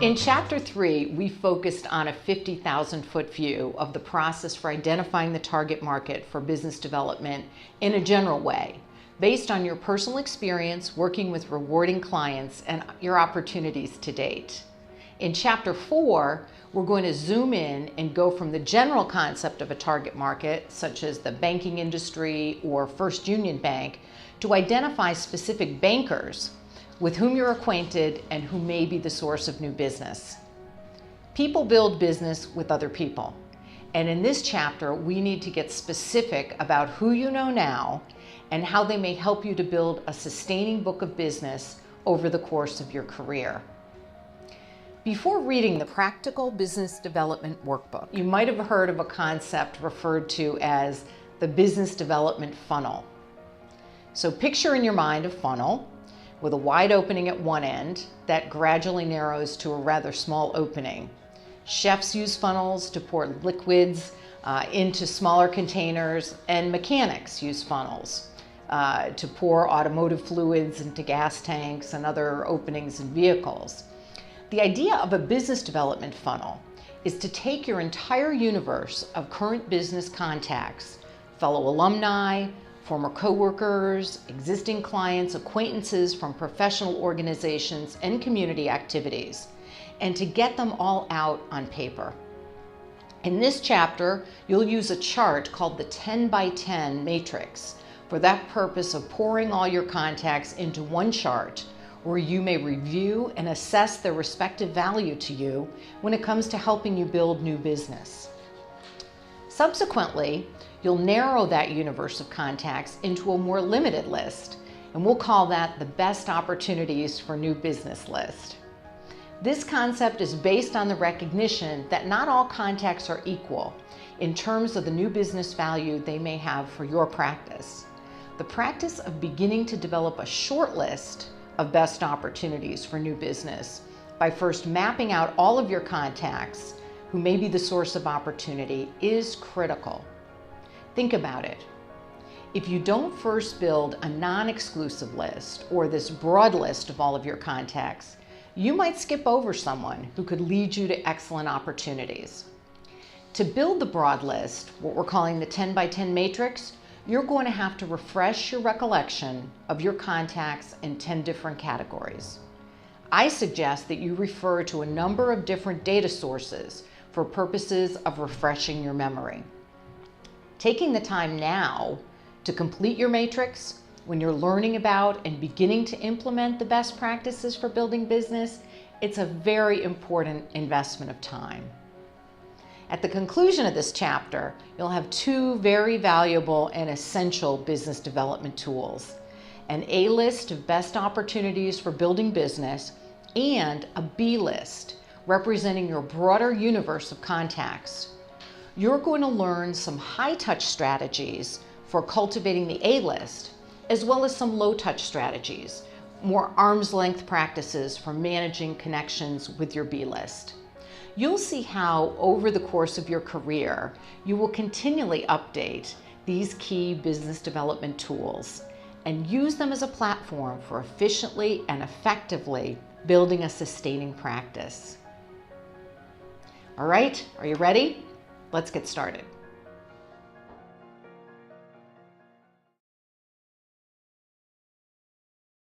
In Chapter 3, we focused on a 50,000-foot view of the process for identifying the target market for business development in a general way, based on your personal experience working with rewarding clients and your opportunities to date. In Chapter 4, we're going to zoom in and go from the general concept of a target market, such as the banking industry or First Union Bank, to identify specific bankers with whom you're acquainted and who may be the source of new business. People build business with other people. And in this chapter, we need to get specific about who you know now and how they may help you to build a sustaining book of business over the course of your career. Before reading the Practical Business Development Workbook, you might have heard of a concept referred to as the business development funnel. So picture in your mind a funnel with a wide opening at one end that gradually narrows to a rather small opening. Chefs use funnels to pour liquids into smaller containers, and mechanics use funnels to pour automotive fluids into gas tanks and other openings in vehicles. The idea of a business development funnel is to take your entire universe of current business contacts, fellow alumni, former coworkers, existing clients, acquaintances from professional organizations and community activities, and to get them all out on paper. In this chapter, you'll use a chart called the 10 by 10 matrix for that purpose of pouring all your contacts into one chart where you may review and assess their respective value to you when it comes to helping you build new business. Subsequently, you'll narrow that universe of contacts into a more limited list, and we'll call that the Best Opportunities for New Business list. This concept is based on the recognition that not all contacts are equal in terms of the new business value they may have for your practice. The practice of beginning to develop a short list of best opportunities for new business by first mapping out all of your contacts who may be the source of opportunity is critical. Think about it. If you don't first build a non-exclusive list or this broad list of all of your contacts, you might skip over someone who could lead you to excellent opportunities. To build the broad list, what we're calling the 10 by 10 matrix, you're going to have to refresh your recollection of your contacts in 10 different categories. I suggest that you refer to a number of different data sources for purposes of refreshing your memory. Taking the time now to complete your matrix when you're learning about and beginning to implement the best practices for building business, it's a very important investment of time. At the conclusion of this chapter, you'll have two very valuable and essential business development tools: an A list of best opportunities for building business and a B list representing your broader universe of contacts. You're going to learn some high-touch strategies for cultivating the A list, as well as some low-touch strategies, more arm's-length practices for managing connections with your B list. You'll see how, over the course of your career, you will continually update these key business development tools and use them as a platform for efficiently and effectively building a sustaining practice. All right, are you ready? Let's get started.